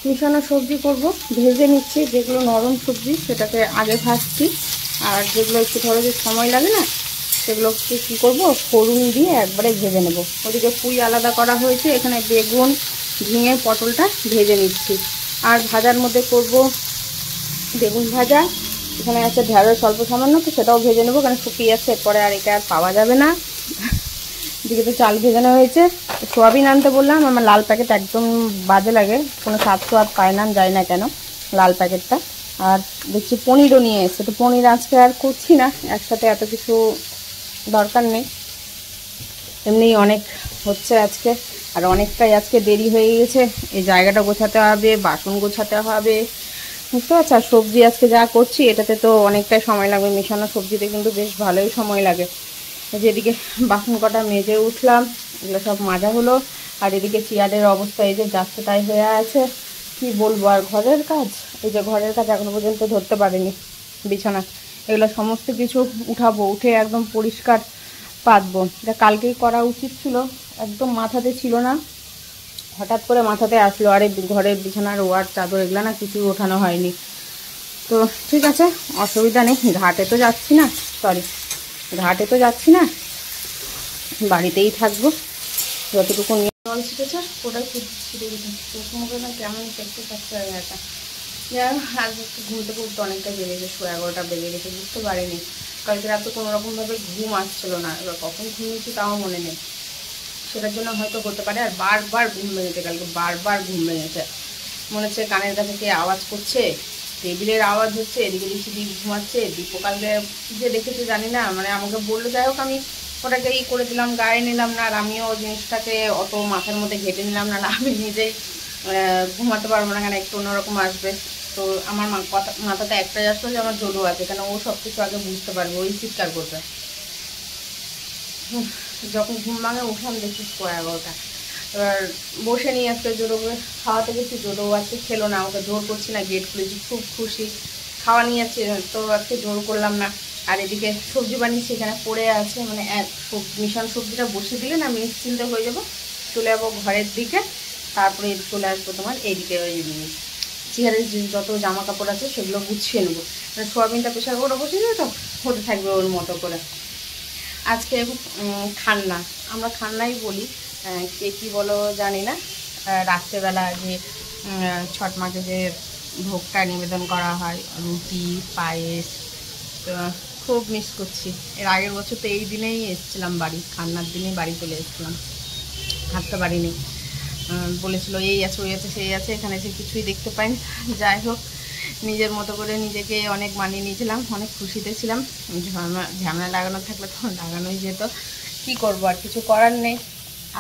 মিশানো সবজি করব, ভেজে নিচ্ছি। যেগুলো নরম সবজি সেটাকে আগে ভাজছি, আর যেগুলো একটু ধরো যে সময় লাগে না সেগুলোকে কী করবো, ফোড়ন দিয়ে একবারে ভেজে নেব। ওদিকে পুঁই আলাদা করা হয়েছে, এখানে বেগুন, ঝিঙে, পটলটা ভেজে নিচ্ছি। আর ভাজার মধ্যে করব বেগুন ভাজা, এখানে আছে ঢেঁড়স অল্প সামান্য, তো সেটাও ভেজে নেবো, কারণ শুকিয়ে যাচ্ছে, এরপরে আর এটা আর পাওয়া যাবে না। এদিকে তো চাল ভেজানো হয়েছে। সোয়াবিন আনতে বললাম, আমার লাল প্যাকেট একদম বাজে লাগে, কোনো স্বাদ সোয়াদ পায় না, যায় না কেন লাল প্যাকেটটা। আর দেখছি পনিরও নিয়ে এসছে, তো পনির আজকে আর করছি না, একসাথে এত কিছু দরকার নেই, এমনিই অনেক হচ্ছে আজকে। আর অনেকটাই আজকে দেরি হয়ে গেছে, এই জায়গাটা গোছাতে হবে, বাসন গোছাতে হবে, বুঝতে পারছি। আর সবজি আজকে যা করছি এটাতে তো অনেকটাই সময় লাগবে, মেশানো সবজিতে কিন্তু বেশ ভালোই সময় লাগে। যেদিকে বাসন কটা মেজে উঠলাম, এগুলো সব মাজা হলো। আর এদিকে চেয়ারের অবস্থা এই যে যাচ্ছে তাই হয়ে আছে, কি বলবো। আর ঘরের কাজ, এই যে ঘরের কাজ এখনো পর্যন্ত ধরতে পারিনি। বিছানা এগুলো সমস্ত কিছু উঠাবো, উঠে একদম পরিষ্কার পাতবো। এটা কালকেই করা উচিত ছিল, একদম মাথাতে ছিল না, হঠাৎ করে মাথাতে আসলো। আর এই ঘরের বিছানার ওয়ার চাদর এগুলো না কিছু ওঠানো হয়নি। তো ঠিক আছে, অসুবিধা নেই, ঘাটে তো যাচ্ছি না, বাড়িতেই থাকবো। যতটুকু নিয়ে জল ছিটেছে ওটাই ছিটে দিতে, মুখে না কেমন দেখতে থাকতে হবে একটা। যাই হোক, আজকে একটু ঘুমতে ঘুরতে অনেকটা বেড়ে গেছে, 11:30 বেজে গেছে, বুঝতে পারিনি। কালকে রাতে কোনোরকমভাবে ঘুম আসছিল না, এবার কখন ঘুমিয়েছি তাও মনে নেই, সেটার জন্য হয়তো হতে পারে। আর বারবার ঘুম ভেঙেছে, কালকে বারবার ঘুম ভেঙেছে, মনে হচ্ছে কানের কাছে কে আওয়াজ করছে, টেবিলের আওয়াজ হচ্ছে, এদিকে দিচ্ছি দিক ঘুমাচ্ছে। দীপকালকে যে দেখেছে জানি না, মানে আমাকে বললো, যাই হোক আমি ওটাকে করে দিলাম, গায়ে নিলাম না। আর আমিও জিনিসটাকে অত মাথার মধ্যে ঘেটে নিলাম না, আমি নিজেই ঘুমাতে পারবো না, কেন একটু অন্যরকম আসবে। তো আমার মাথাতে একটাই আসলো যে আমার জোরও আছে, কেন ও সব কিছু আগে বুঝতে পারবে, ওই চিৎকার করবে। যখন ঘুম ভাঙে উঠলাম দেখি 11:30। এবার বসে নিয়ে আসতে জোরো করে খাওয়াতে গেছি, জোরও আছে, খেলো না, ওকে জোর করছি না, গেট খুলেছি, খুব খুশি, খাওয়া নিয়ে যাচ্ছে, তো আজকে জোর করলাম না। আর এদিকে সবজি বানিয়েছি, এখানে পড়ে আছে, মানে মিশানো সবজিটা বসে দিলে না নিশ্চিন্তে হয়ে যাবো, চলে যাবো ঘরের দিকে, তারপরে চলে আসবো তোমার এইদিকে ওই চেয়ারের যত জামা কাপড় আছে সেগুলো গুছিয়ে নেবো। মানে সোয়াবিনটা প্রেশার করে বসে যাবে, তো হতে থাকবে ওর মতো করে। আজকে খান্না, আমরা খান্নাই বলি, কে কী বলো জানি না। রাত্রেবেলা যে ছট মাকে যে ভোগটা নিবেদন করা হয়, রুটি, পায়েস, তো খুব মিস করছি। এর আগের বছর তো এই দিনেই এসেছিলাম বাড়ি, খান্নার দিনেই বাড়ি চলে এসেছিলাম, থাকতে পারিনি। বলেছিল এই আছে ওই আছে সেই আছে, এখানে এসে কিছুই দেখতে পাইনি। যাই হোক, নিজের মতো করে নিজেকে অনেক মানিয়ে নিয়েছিলাম, অনেক খুশিতে ছিলাম। ঝামেলা লাগানো থাকলে তখন লাগানোই যেত, কি করব, আর কিছু করার নেই।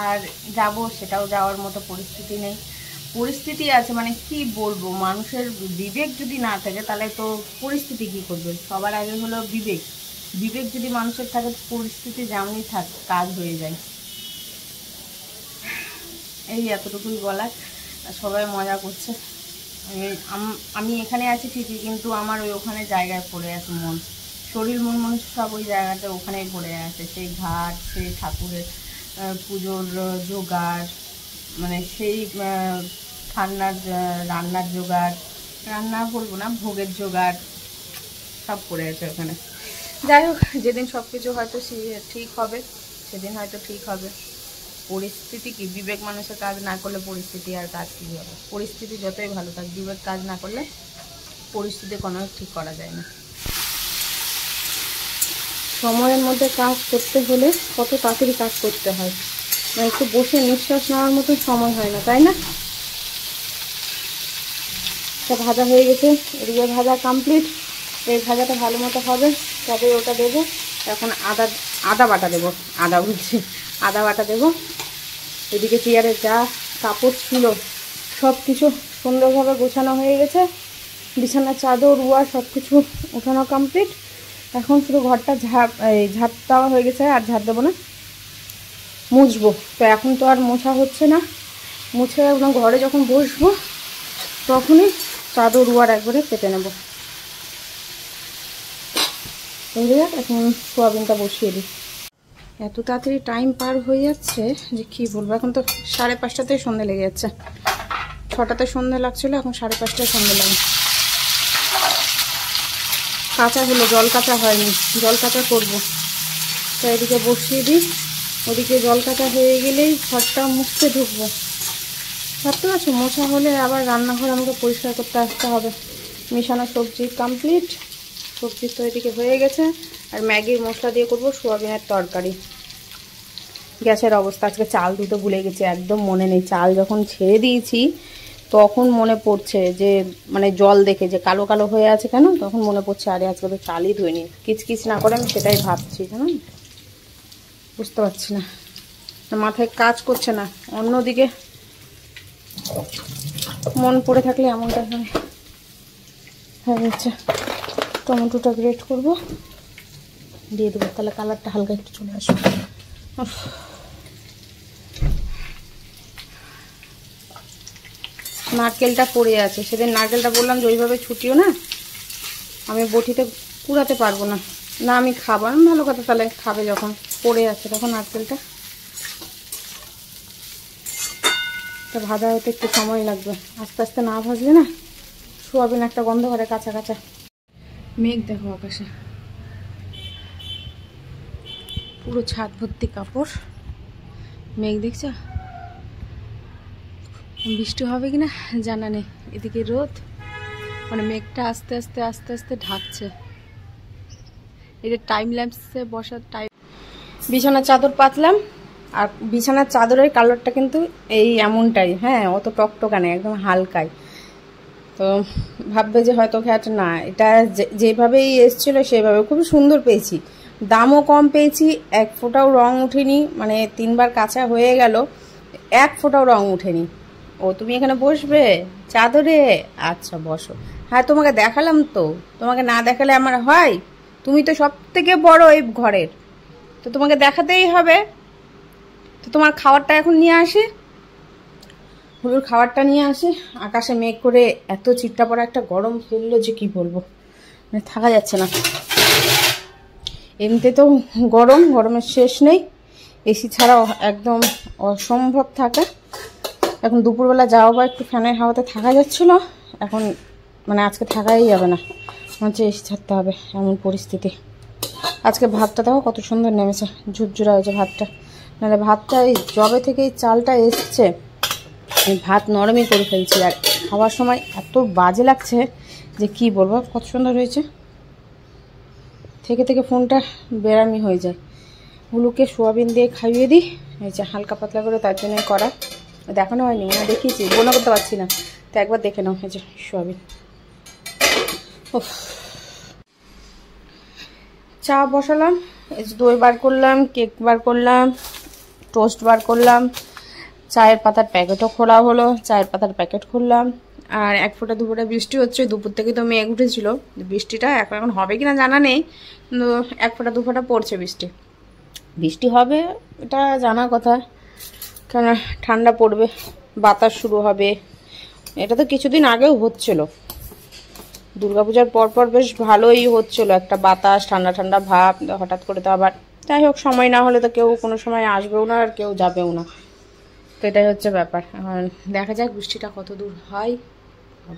আর যাব, সেটাও যাওয়ার মতো পরিস্থিতি নেই। পরিস্থিতি আছে মানে কি বলবো, মানুষের বিবেক যদি না থাকে তাহলে তো পরিস্থিতি কি করবে। সবার আগে হলো বিবেক, বিবেক যদি মানুষের থাকে পরিস্থিতি যেমনই থাক কাজ হয়ে যায়। এই এতটুকুই বলার। সবাই মজা করছে, আমি এখানে আছি ঠিকই, কিন্তু আমার ওখানে জায়গায় পড়ে আছে মন, শরীর মন মানুষ সব ওই জায়গাটা ওখানেই পড়ে আছে। সেই ঘাট, সেই ঠাকুরের পুজোর জোগাড়, মানে সেই ঠান্ডার রান্নার জোগাড়, রান্না বলবো না, ভোগের জোগাড় সব পড়ে আছে ওখানে। যাই হোক, যেদিন সব কিছু হয়তো ঠিক হবে সেদিন হয়তো ঠিক হবে। পরিস্থিতি কি, বিবেক মানুষের কাজ না করলে পরিস্থিতি আর কাজ কী হবে। পরিস্থিতি যতই ভালো থাক, বিবেক কাজ না করলে পরিস্থিতি কোনো ঠিক করা যায় না। সময়ের মধ্যে কাজ করতে হলে কত তাড়াতাড়ি কাজ করতে হয়, মানে একটু বসে নিঃশ্বাস নেওয়ার মতো সময় হয় না, তাই না? এটা ভাজা হয়ে গেছে, এদিকে ভাজা কমপ্লিট। এই ভাজাটা ভালো মতো হবে তবে ওটা দেবো। এখন আদা বাটা দেবো, আদা বাটা দেবো। এদিকে চেয়ারে যা কাপড় ছিল সব কিছু সুন্দরভাবে গোছানো হয়ে গেছে, বিছানার চাদর ওয়া সব কিছু উঠানো কমপ্লিট। এখন শুধু ঘরটা ঝাড় দেওয়া হয়ে গেছে, আর ঝাড় দেবো না, মুছবো। তো এখন তো আর মোছা হচ্ছে না, মুছে একদম ঘরে যখন বসবো তখনই চাদর ওয়ার একবারে পেতে নেব। এখন সোয়াবিনটা বসিয়ে দিই। এত তাড়াতাড়ি টাইম পার হয়ে যাচ্ছে যে কি বলবো, এখন তো 5:30তেই সন্ধ্যে লেগে যাচ্ছে। 6টাতে সন্ধে লাগছিল, এখন 5:30টায় সন্ধে লাগে। কাঁচা হলো, জল কাঁচা হয়নি, জল কাঁচা করবো। তো এদিকে বসিয়ে দিই, ওদিকে জল কাঁচা হয়ে গেলেই ঘরটা মুছতে ঢুকবো। ভাবতে পারছো, মোছা হলে আবার রান্নাঘর আমাকে পরিষ্কার করতে আসতে হবে। মিশানো সবজি কমপ্লিট, সবজি তো এদিকে হয়ে গেছে। আর ম্যাগির মশলা দিয়ে করবো সোয়াবিনের তরকারি। গ্যাসের অবস্থা, আজকে চাল ধুতে ভুলে গেছি, একদম মনে নেই। চাল যখন ছেড়ে দিয়েছি তখন মনে পড়ছে যে মানে জল দেখে যে কালো কালো হয়ে আছে কেন, তখন মনে পড়ছে আরে আজকে তো চালই ধুইনি। কিচকিচ না করে আমি সেটাই ভাবছি, জানেন, বুঝতে পারছি না, মাথায় কাজ করছে না। অন্যদিকে মন পড়ে থাকলে এমনটা হয়ে যাচ্ছে। টমেটোটা গ্রেট করব, দিয়ে দেবো, তাহলে কালারটা হালকা একটু চলে আসবে। নারকেলটা পড়ে আছে, সেদিন নারকেলটা বললাম যে ওইভাবে ছুটিও না, আমি বটিতে কুড়াতে পারবো না। না আমি খাবো না, ভালো কথা, তাহলে খাবে যখন পড়ে আছে তখন নারকেলটা। তা ভাজা হতে একটু সময় লাগবে, আস্তে আস্তে না ভাজলে না সোয়াবিন একটা গন্ধ করে কাঁচা কাঁচা। মেঘ দেখো আকাশে, পুরো ছাদ ভর্তি কাপড়, মেঘ দেখছো? বৃষ্টি হবে কিনা জানা নেই। এদিকে রোদ, মানে মেঘটা আস্তে আস্তে আস্তে আস্তে ঢাকছে। এটা টাইম ল্যাম্পসে বসার টাইম। বিছানার চাদর পাতলাম, আর বিছানার চাদরের কালারটা কিন্তু এই এমনটাই, হ্যাঁ, অত টকটকা নেই, একদম হালকাই। তো ভাববে যে হয়তো ঘ্যাট, না, এটা যেভাবেই এসছিল সেভাবে খুব সুন্দর পেয়েছি, দামও কম পেয়েছি, 1 ফোঁটাও রং উঠেনি, মানে 3 বার কাঁচা হয়ে গেল, 1 ফোঁটাও রং উঠেনি। ও তুমি এখানে বসবে চাদরে? আচ্ছা বসো। হ্যাঁ তোমাকে দেখালাম তো, তোমাকে না দেখালে আমার হয়? তুমি তো সব থেকে বড় এই ঘরের, তো তোমাকে দেখাতেই হবে। তো তোমার খাবারটা এখন নিয়ে আসে, হুলুর খাবারটা নিয়ে আসে। আকাশে মেঘ করে এত চিটটা পড়া একটা গরম ফেললো যে কি বলবো, মানে থাকা যাচ্ছে না। এমনিতে তো গরম, গরমের শেষ নেই, এসি ছাড়াও একদম অসম্ভব থাকা। এখন দুপুরবেলা যাও বা একটু ফ্যানের হাওয়াতে থাকা যাচ্ছিল, এখন মানে আজকে থাকাই যাবে না, হচ্ছে এসি ছাড়তে হবে, এমন পরিস্থিতি। আজকে ভাতটা দেখো কত সুন্দর নেমেছে, ঝুরঝুরা হয়েছে ভাতটা। নাহলে ভাতটা এই জবে থেকে এই চালটা এসছে, এই ভাত নরমই করে ফেলছি, আর খাওয়ার সময় এত বাজে লাগছে যে কি বলবো, কত সুন্দর হয়েছে। থেকে থেকে ফোনটা বেরামি হয়ে যায়। হুলুকে সোয়াবিন দিয়ে খাইয়ে দিই, এই যে হালকা পাতলা করে, তার জন্য করা। দেখানো হয়নি, মনে দেখিয়েছি, মনে করতে পারছি না, তো একবার দেখে নাও। এই যে সোয়াবিন, চা বসালাম, এই যে দই বার করলাম, কেক বার করলাম, টোস্ট বার করলাম, চায়ের পাতার প্যাকেটও খোলা হলো, চায়ের পাতার প্যাকেট খুললাম। আর 1 ফোঁটা 2 ফোঁটা বৃষ্টি হচ্ছে, দুপুর থেকে তো মেঘ উঠেছিল, বৃষ্টিটা এখন হবে কিনা জানা নেই, কিন্তু 1 ফোঁটা 2 ফোঁটা পড়ছে বৃষ্টি। বৃষ্টি হবে এটা জানা কথা, কেন ঠান্ডা পড়বে, বাতাস শুরু হবে। এটা তো কিছুদিন আগেও হচ্ছিল, দুর্গাপূজার পরপর বেশ ভালোই হচ্ছিল, একটা বাতাস, ঠান্ডা ঠান্ডা ভাব। হঠাৎ করে তো আবার, যাই হোক, সময় না হলে তো কেউ কোনো সময় আসবেও না আর কেউ যাবেও না, তো এটাই হচ্ছে ব্যাপার। এখন দেখা যাক বৃষ্টিটা কত দূর হয়,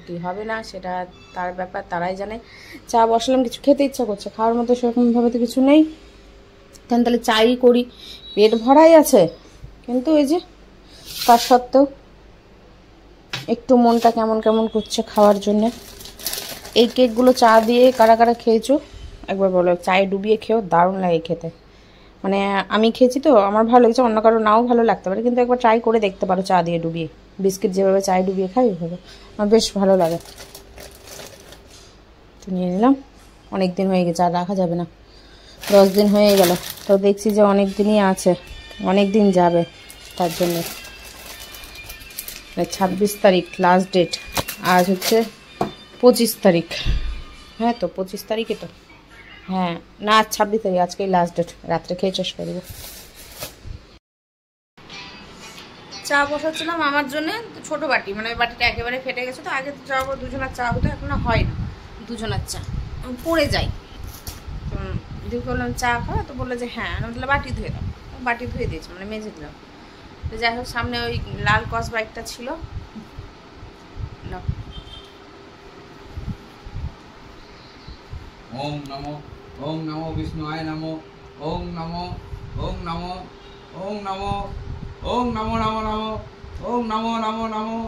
কি হবে না সেটা তার ব্যাপার, তারাই জানে। চা বসালাম, কিছু খেতে ইচ্ছা করছে, খাওয়ার মতো সেরকমভাবে তো কিছু নেই, তাহলে চাই করি, পেট ভরাই আছে, কিন্তু এই যে তার সত্ত্বেও একটু মনটা কেমন কেমন করছে খাওয়ার জন্য। এই কেকগুলো চা দিয়ে কারা কারা খেয়েছো একবার বলো, চায়ে ডুবিয়ে খেয়েও দারুণ লাগে খেতে। মানে আমি খেয়েছি তো আমার ভালো লেগেছে, অন্য কারো নাও ভালো লাগতে পারে, কিন্তু একবার ট্রাই করে দেখতে পারো চা দিয়ে ডুবিয়ে, বিস্কিট যেভাবে চায়ে ডুবিয়ে খাই ওইভাবে, আমার বেশ ভালো লাগে। তো নিয়ে নিলাম, অনেক দিন হয়ে গেছে, আর রাখা যাবে না, 10 দিন হয়ে গেল, তো দেখছি যে অনেক দিনই আছে, অনেক দিন যাবে, তার জন্য। 26 তারিখ লাস্ট ডেট, আজ হচ্ছে 25 তারিখ, হ্যাঁ তো 25 তারিখে তো, হ্যাঁ না 26 তারিখ, আজকেই লাস্ট ডেট, রাত্রে খেয়ে শেষ করে দেবো। চা বসাচ্ছিলাম আমার জন্য, ছোট বাটি, মানে বাটিটা একেবারে ফেটে গেছে, তো আগে তো চা 2জনের চা হতো, এখন হয় না 2জনের চা, পড়ে যায়। দিদি বললাম চা খাওয়া, তো বললো যে হ্যাঁ, আমি বললাম বাটি ধুয়ে দাও, বাটি ধুয়ে দিয়েছি, মানে মেজে দিলাম। তো যাই হোক, সামনে ওই লাল কস বাইকটা ছিল, নাও। ওম নমো বিষ্ণুয়ায় নমো। ওম নমো ওম নমো নমো নমো। ওম নমো নমো।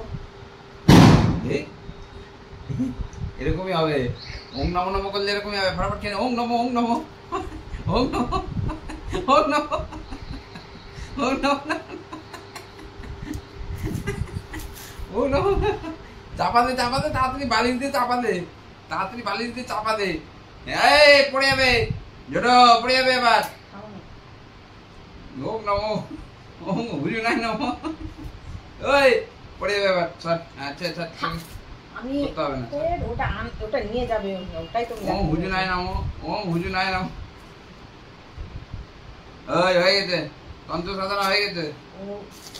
এরকমই হবে। ওম নমো করলে এরকমই হবে। ফটাফট খেয়ে ওম নমো ওম নমো ওম নমো ওম নমো ওম নমো ওম নমো। চাপা দে তাড়াতাড়ি বালিশ দিয়ে চাপা দে। তাড়াতাড়ি বালিশ দিয়ে চাপা দে। এই পড়ে যাবে, জোটো পড়ে যাবে এবার। ওম নমো ওম হুজু নাই নমো। ওই পড়ে যাবে এবার। আচ্ছা আমি করতে হবে না। ওটা নিয়ে যাবে, ওটাই তো ওম হুজু নাই নমো ওম হুজু নাই নমো। ওই হয়ে গেছে, তন্ত্র সাধনা হয়ে গেছে।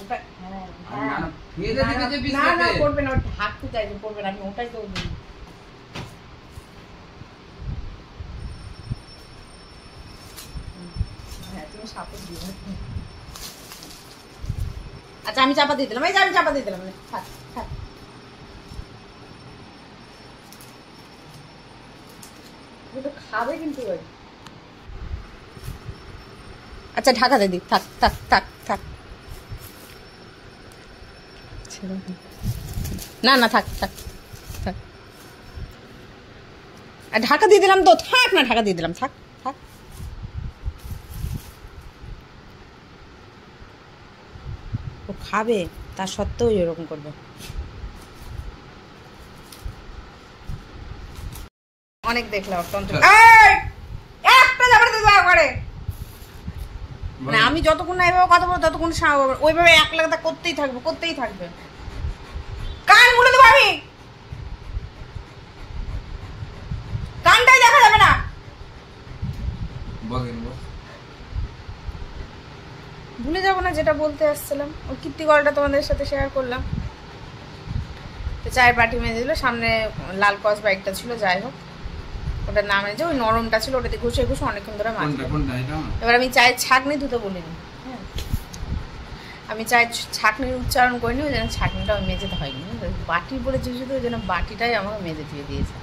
ওটা হ্যাঁ না খেয়ে দে দিতে যে না বিস্কুট না করবে না, ওটা হাঁটতে চাইছে, করবে না, আমি ওটাই তো বলি। হ্যাঁ তুমি সাপোর্ট দিও। আচ্ছা আমি চাপা দিয়ে দিলাম, এই যে আমি চাপা দিয়ে দিলাম। থাক থাক, তো খাবে কিন্তু। আচ্ছা ঢাকা দিদি, থাক থাক থাক থাক, না না থাক থাক থাক, ঢাকা দিয়ে দিলাম তো, থাক না, ঢাকা দিয়ে দিলাম, থাক থাক। ও খাবে, তার সত্ত্বেও এরকম করবে। অনেক দেখলাম তন্ত্র, একটা যাবে করে। মানে আমি যতক্ষণ না এভাবে কথা বলবো ততক্ষণ ওইভাবে এক লাগাতা করতেই থাকবে। কান মুড়ে দেবো আমি, কানটাই দেখা যাবে না। ভুলে যাবো না যেটা বলতে আসছিলাম, ওই কীর্তিকলাটা তোমাদের সাথে শেয়ার করলাম। তো চায়ের বাটি মেজে দিল, সামনে লাল ক্রস বাইকটা ছিল, যাই হোক ওটার নাম যে ওই নরমটা ছিল, ওটাতে ঘষে অনেকক্ষণ ধরে মাছ। এবার আমি চায়ের ছাঁকনি ধুতে বলিনি, হ্যাঁ আমি চায়ের ছাঁকনির উচ্চারণ করিনি, ওই জন্য ছাঁকনিটা ওই মেজেতে হয়নি। বাটি বলে শুধু ওই জন্য বাটিটাই আমাকে মেজে দিয়ে দিয়েছে।